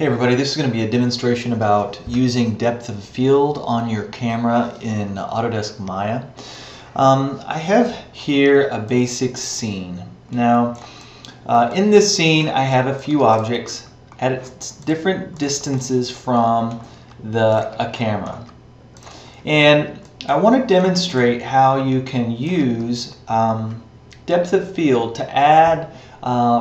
Hey everybody, this is going to be a demonstration about using depth of field on your camera in Autodesk Maya. I have here a basic scene. Now, in this scene I have a few objects at different distances from a camera. And I want to demonstrate how you can use depth of field to add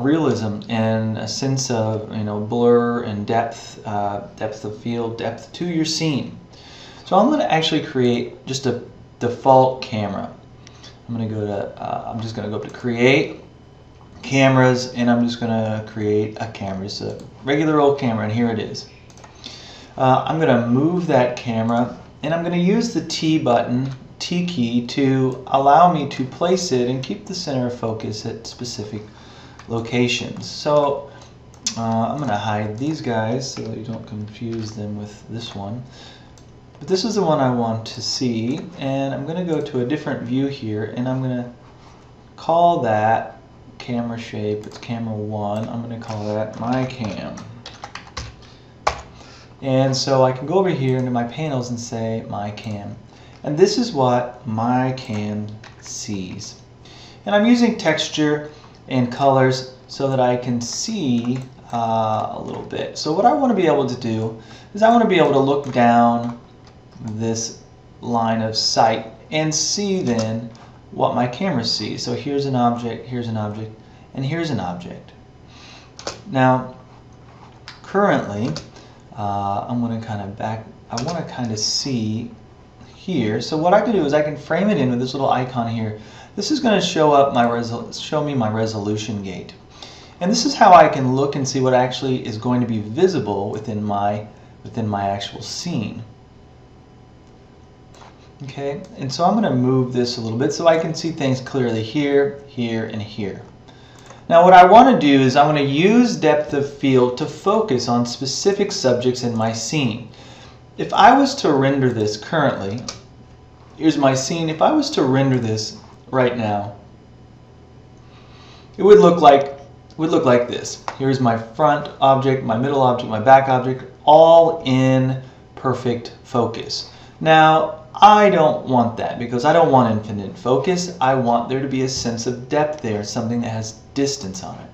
realism and a sense of blur and depth, depth of field, depth to your scene. So I'm going to actually create just a default camera. I'm just going to go up to Create, Cameras, and I'm just going to create a camera. It's a regular old camera, and here it is. I'm going to move that camera, and I'm going to use the T button, T key, to allow me to place it and keep the center of focus at specific locations. So I'm going to hide these guys so that you don't confuse them with this one. But this is the one I want to see, and I'm going to go to a different view here, and I'm going to call that camera shape. It's camera 1. I'm going to call that my cam. And so I can go over here into my panels and say my cam. And this is what my cam sees. And I'm using texture and colors so that I can see a little bit. So what I want to be able to do is I want to be able to look down this line of sight and see then what my camera sees. So here's an object, and here's an object. Now currently I'm going to kind of I want to kind of see here. So what I can do is I can frame it in with this little icon here. This is going to show me my resolution gate. And this is how I can look and see what actually is going to be visible within my actual scene. Okay, and so I'm going to move this a little bit so I can see things clearly here, here, and here. Now what I want to do is I want to use depth of field to focus on specific subjects in my scene. If I was to render this currently, here's my scene. If I was to render this right now, it would look like this. Here's my front object, my middle object, my back object, all in perfect focus. Now I don't want that because I don't want infinite focus. I want there to be a sense of depth there, something that has distance on it.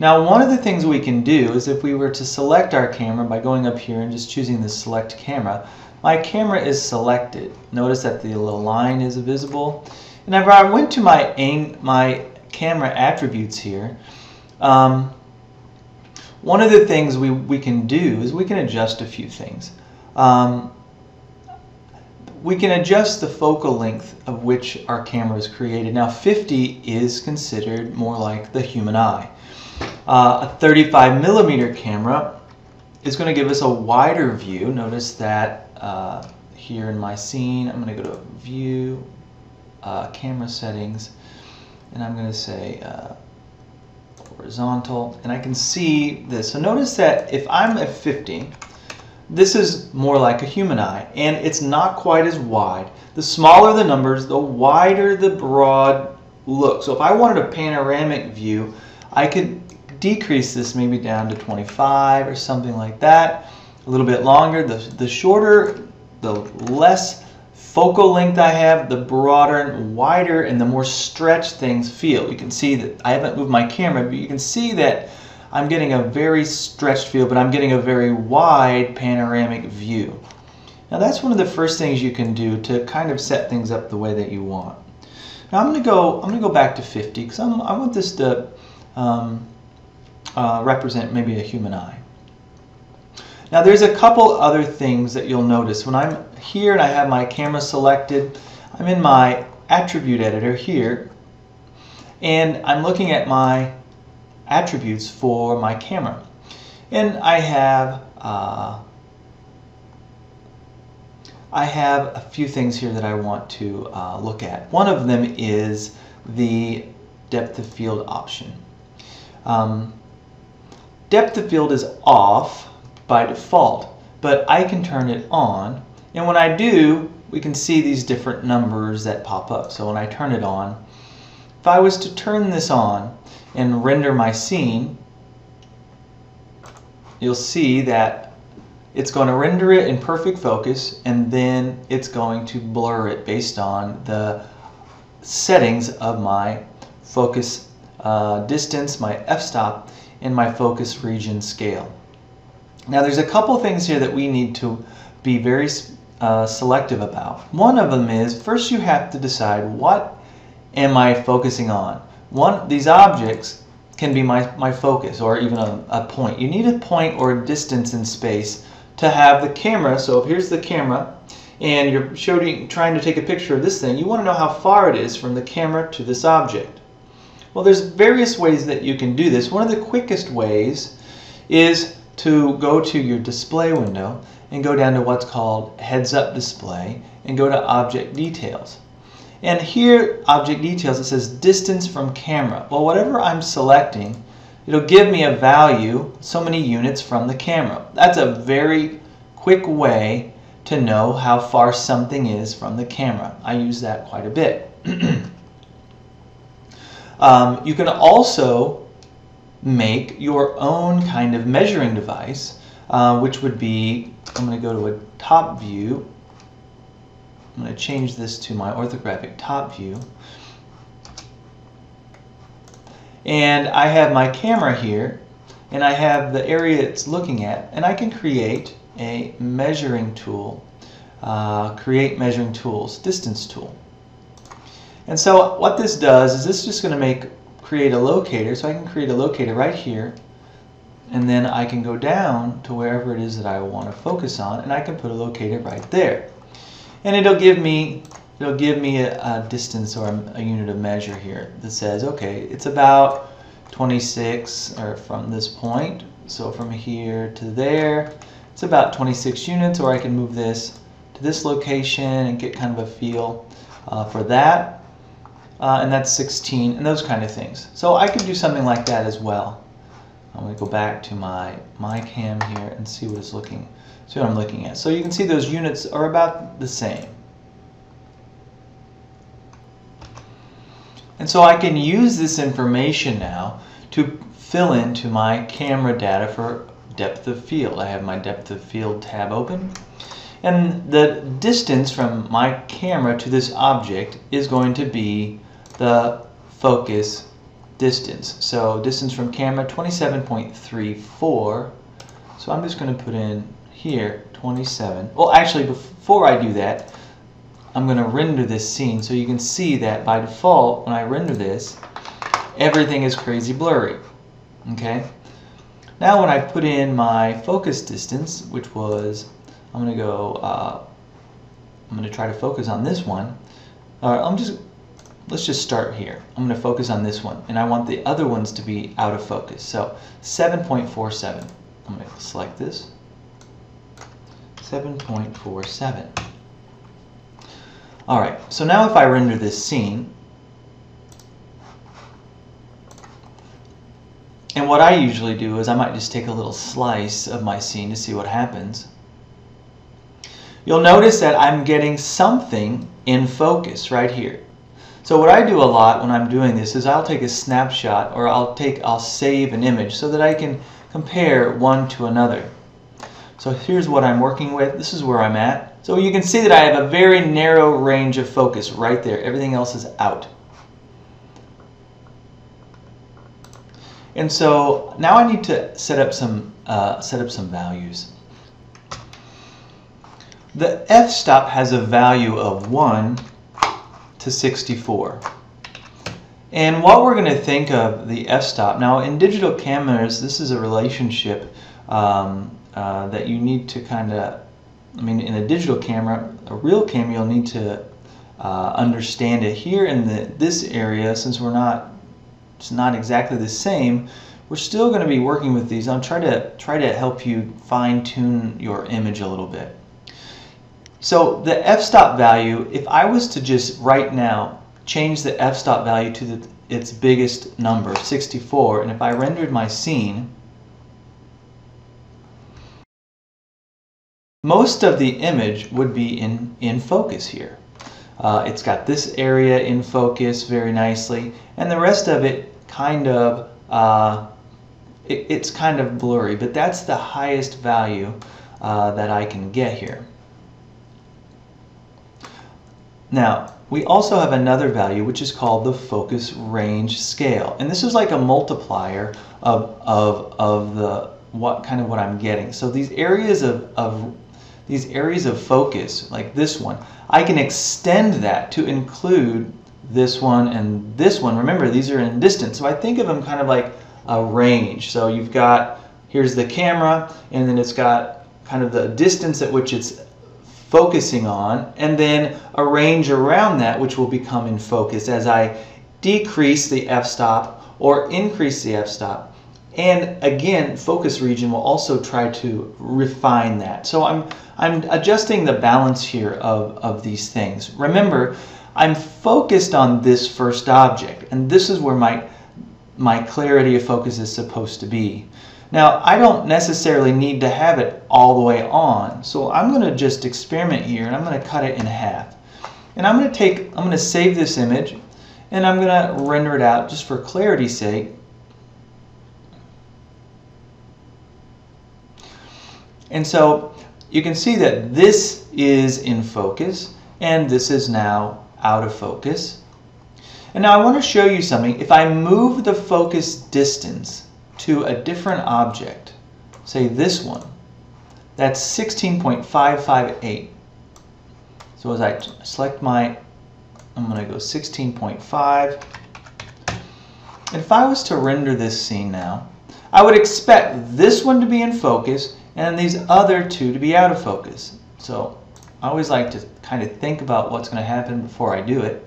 Now one of the things we can do is if we were to select our camera by going up here and just choosing the select camera, my camera is selected. Notice that the little line is visible. And if I went to my camera attributes here, one of the things we can do is we can adjust a few things. We can adjust the focal length of which our camera is created. Now 50 is considered more like the human eye. A 35mm camera is going to give us a wider view. Notice that here in my scene, I'm going to go to View, Camera Settings, and I'm going to say horizontal, and I can see this. So notice that if I'm at 50, this is more like a human eye, and it's not quite as wide. The smaller the numbers, the wider the broad look. So if I wanted a panoramic view, I could decrease this maybe down to 25 or something like that. A little bit longer. The shorter, the less focal length I have, the broader and wider and the more stretched things feel. You can see that I haven't moved my camera, but you can see that I'm getting a very stretched feel, but I'm getting a very wide panoramic view. Now that's one of the first things you can do to kind of set things up the way that you want. Now I'm going to go back to 50 because I want this to represent maybe a human eye. Now there's a couple other things that you'll notice. When I'm here and I have my camera selected, I'm in my attribute editor here, and I'm looking at my attributes for my camera. And I have a few things here that I want to look at. One of them is the depth of field option. Depth of field is off by default, but I can turn it on, and when I do, we can see these different numbers that pop up. So when I turn it on, if I was to turn this on and render my scene, you'll see that it's going to render it in perfect focus, and then it's going to blur it based on the settings of my focus distance, my f-stop, and my focus region scale. Now there's a couple things here that we need to be very selective about. One of them is, first you have to decide, what am I focusing on? These objects can be my focus, or even a point. You need a point or a distance in space to have the camera. So if here's the camera and you're trying to take a picture of this thing, you want to know how far it is from the camera to this object. Well, there's various ways that you can do this. One of the quickest ways is to go to your display window and go down to what's called heads-up display and go to object details. And here, object details, it says distance from camera. Well, whatever I'm selecting, it'll give me a value, so many units from the camera. That's a very quick way to know how far something is from the camera. I use that quite a bit. You can also make your own kind of measuring device, which would be, I'm going to go to a top view. I'm going to change this to my orthographic top view. And I have my camera here, and I have the area it's looking at, and I can create a measuring tool, create measuring tools, distance tool. And so what this does is this is just going to create a locator. So I can create a locator right here, and then I can go down to wherever it is that I want to focus on, and I can put a locator right there. And it'll give me a distance or a unit of measure here that says, okay, it's about 26, or from this point, so from here to there, it's about 26 units, or I can move this to this location and get kind of a feel for that. And that's 16, and those kind of things. So I could do something like that as well. I'm going to go back to my cam here and see what I'm looking at. So you can see those units are about the same. And so I can use this information now to fill into my camera data for depth of field. I have my depth of field tab open. And the distance from my camera to this object is going to be the focus distance. So distance from camera, 27.34. So I'm just going to put in here 27. Well, actually, before I do that, I'm going to render this scene. So you can see that by default, when I render this, everything is crazy blurry. Okay. Now when I put in my focus distance, which was, I'm going to try to focus on this one. Let's just start here. I'm going to focus on this one, and I want the other ones to be out of focus. So 7.47. I'm going to select this. 7.47. All right. So now if I render this scene, and what I usually do is I might just take a little slice of my scene to see what happens. You'll notice that I'm getting something in focus right here. So what I do a lot when I'm doing this is I'll take a snapshot, or I'll save an image so that I can compare one to another. So here's what I'm working with. This is where I'm at. So you can see that I have a very narrow range of focus right there. Everything else is out. And so now I need to set up some values. The f-stop has a value of 1 to 64. And what we're going to think of the f-stop, now in digital cameras, this is a relationship that you need to kind of, in a digital camera, a real camera, you'll need to understand it. Here in this area, since it's not exactly the same, we're still going to be working with these. I'll try to help you fine-tune your image a little bit. So the f-stop value, if I was to just right now change the f-stop value to its biggest number, 64, and if I rendered my scene, most of the image would be in focus here. It's got this area in focus very nicely, and the rest of it kind of it's kind of blurry, but that's the highest value that I can get here. Now, we also have another value which is called the focus range scale, and this is like a multiplier of the what I'm getting. So these areas of focus, like this one, I can extend that to include this one and this one. Remember, these are in distance, so I think of them kind of like a range. So you've got, here's the camera, and then it's got kind of the distance at which it's focusing on, and then a range around that which will become in focus as I decrease the f-stop or increase the f-stop. And again, focus region will also try to refine that. So I'm adjusting the balance here of these things. Remember, I'm focused on this first object, and this is where my clarity of focus is supposed to be. Now, I don't necessarily need to have it all the way on, so I'm going to just experiment here, and I'm going to cut it in half. And I'm going to save this image, and I'm going to render it out just for clarity's sake. And so you can see that this is in focus, and this is now out of focus. And now I want to show you something. If I move the focus distance to a different object, say this one, that's 16.558. So as I select I'm going to go 16.5. If I was to render this scene now, I would expect this one to be in focus and these other two to be out of focus. So I always like to kind of think about what's going to happen before I do it.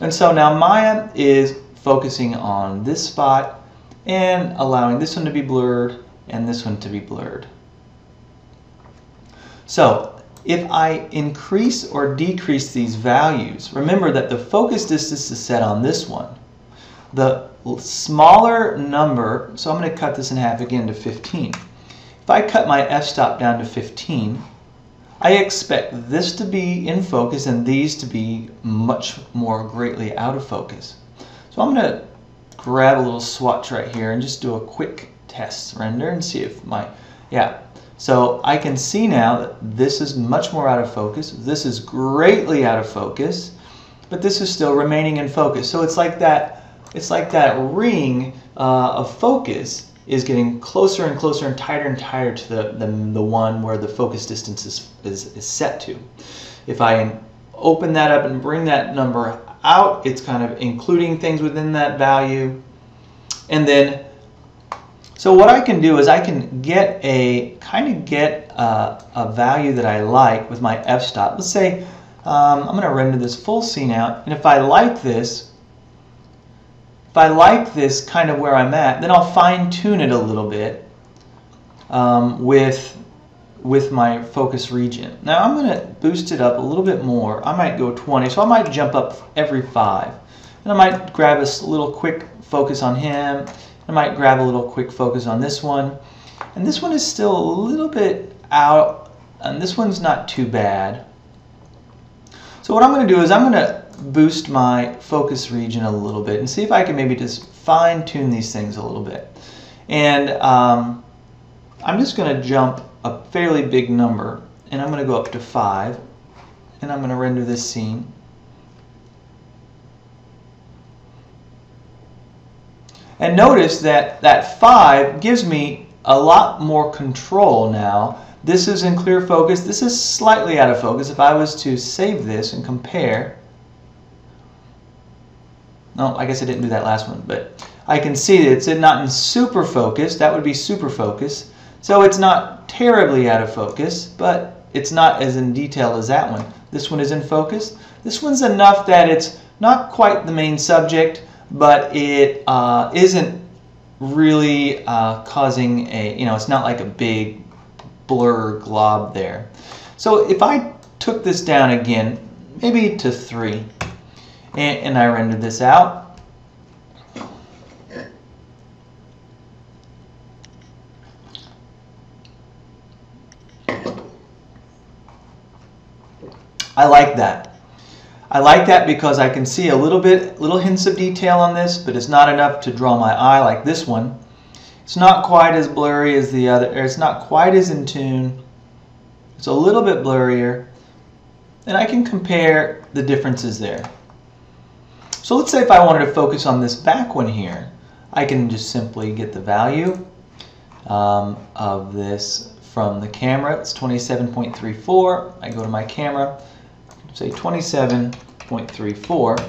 And so now Maya is focusing on this spot and allowing this one to be blurred and this one to be blurred. So if I increase or decrease these values, remember that the focus distance is set on this one. The smaller number, so I'm going to cut this in half again to 15. If I cut my f-stop down to 15, I expect this to be in focus and these to be much more greatly out of focus. So I'm going to grab a little swatch right here and just do a quick test render and see if so I can see now that this is much more out of focus, this is greatly out of focus, but this is still remaining in focus. So it's like that ring of focus is getting closer and closer and tighter to the one where the focus distance is set to. If I open that up and bring that number out, it's kind of including things within that value. And then, so what I can do is I can get a value that I like with my f-stop. Let's say I'm going to render this full scene out, and if I like this kind of where I'm at, then I'll fine-tune it a little bit with my focus region. Now I'm going to boost it up a little bit more. I might go 20, so I might jump up every 5. And I might grab a little quick focus on him. I might grab a little quick focus on this one. And this one is still a little bit out, and this one's not too bad. So what I'm going to do is I'm going to boost my focus region a little bit and see if I can maybe just fine-tune these things a little bit. And I'm just going to jump a fairly big number, and I'm going to go up to 5, and I'm going to render this scene. And notice that that 5 gives me a lot more control now. This is in clear focus. This is slightly out of focus. If I was to save this and compare, no, I guess I didn't do that last one, but I can see that it's not in super focus. That would be super focus. So it's not terribly out of focus, but it's not as in detail as that one. This one is in focus. This one's enough that it's not quite the main subject, but it isn't really causing a, it's not like a big blur glob there. So if I took this down again, maybe to 3, and I rendered this out, I like that. I like that because I can see a little hints of detail on this, but it's not enough to draw my eye like this one. It's not quite as blurry as the other, or it's not quite as in tune. It's a little bit blurrier, and I can compare the differences there. So let's say if I wanted to focus on this back one here, I can just simply get the value of this from the camera. It's 27.34. I go to my camera, say 27.34,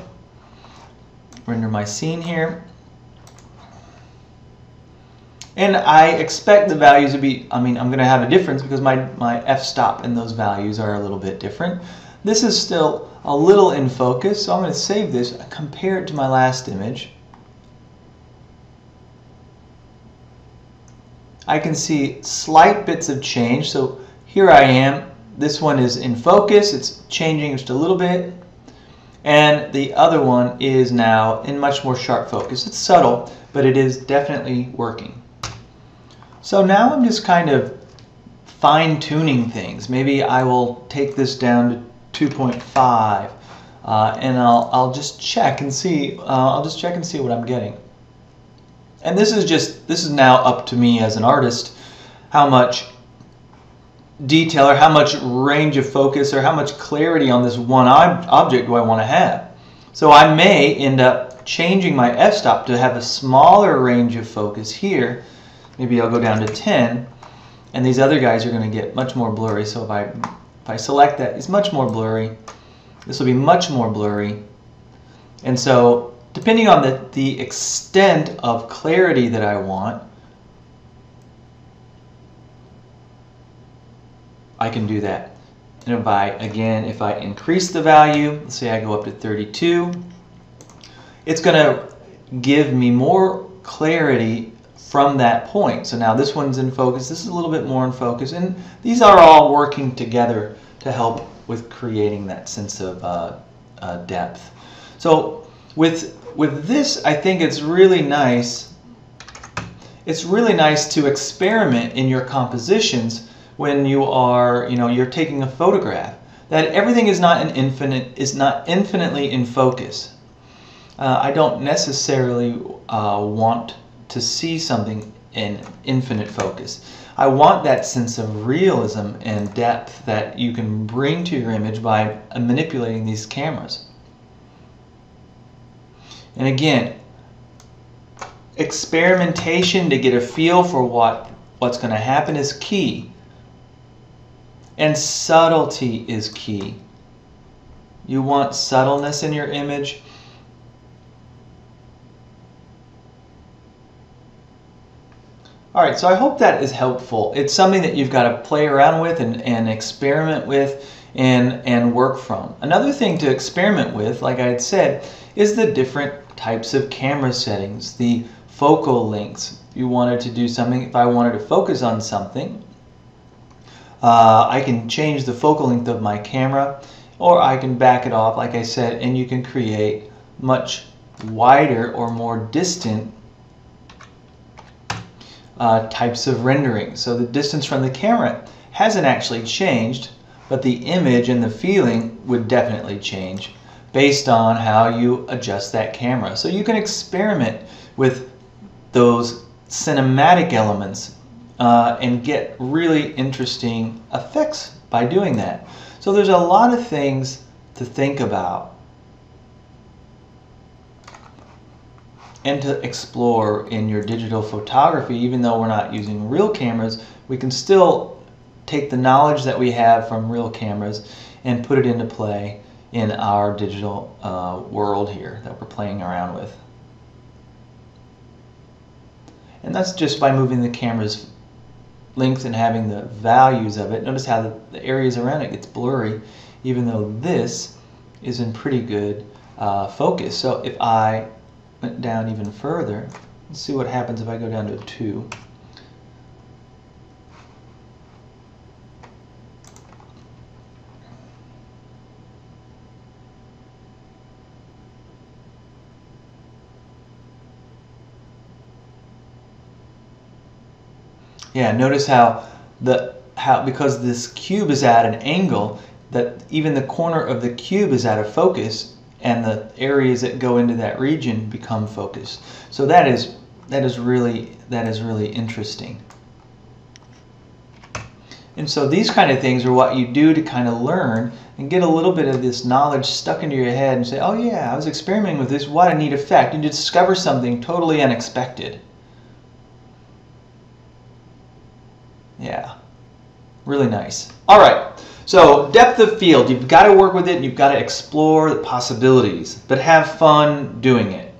render my scene here. And I expect the values to be, I'm going to have a difference because my f-stop and those values are a little bit different. This is still a little in focus, so I'm going to save this, compare it to my last image. I can see slight bits of change, so here I am. This one is in focus, it's changing just a little bit. And the other one is now in much more sharp focus. It's subtle, but it is definitely working. So now I'm just kind of fine-tuning things. Maybe I will take this down to 2.5, and I'll just check and see. I'll just check and see what I'm getting. And this is now up to me as an artist, how much detail or how much range of focus or how much clarity on this one object do I want to have. So I may end up changing my f-stop to have a smaller range of focus here. Maybe I'll go down to 10, and these other guys are going to get much more blurry. So if I select that, it's much more blurry. This will be much more blurry. And so depending on the extent of clarity that I want, I can do that. And if I increase the value, let's say I go up to 32, it's going to give me more clarity from that point. So now this one's in focus, this is a little bit more in focus, and these are all working together to help with creating that sense of depth. So with this, I think it's really nice. It's really nice to experiment in your compositions when you are, you're taking a photograph. That everything is not infinitely in focus. I don't necessarily want to see something in infinite focus. I want that sense of realism and depth that you can bring to your image by manipulating these cameras. And again, experimentation to get a feel for what's going to happen is key. And subtlety is key. You want subtleness in your image. Alright, so I hope that is helpful. It's something that you've got to play around with and experiment with and work from. Another thing to experiment with, like I had said, is the different types of camera settings, the focal lengths. If you wanted to do something, if I wanted to focus on something, I can change the focal length of my camera, or I can back it off, like I said, and you can create much wider or more distant types of rendering. So the distance from the camera hasn't actually changed, but the image and the feeling would definitely change based on how you adjust that camera. So you can experiment with those cinematic elements and get really interesting effects by doing that. So there's a lot of things to think about and to explore in your digital photography. Even though we're not using real cameras, we can still take the knowledge that we have from real cameras and put it into play in our digital world here that we're playing around with. And that's just by moving the camera's length and having the values of it. Notice how the areas around it gets blurry, even though this is in pretty good focus. So if I went down even further, let's see what happens if I go down to 2. Yeah, notice how because this cube is at an angle, that even the corner of the cube is out of focus, and the areas that go into that region become focused. So that is really interesting. And so these kind of things are what you do to kind of learn and get a little bit of this knowledge stuck into your head and say, oh yeah, I was experimenting with this, what a neat effect. You discover something totally unexpected. Yeah, really nice. All right, so depth of field, you've got to work with it and you've got to explore the possibilities, but have fun doing it.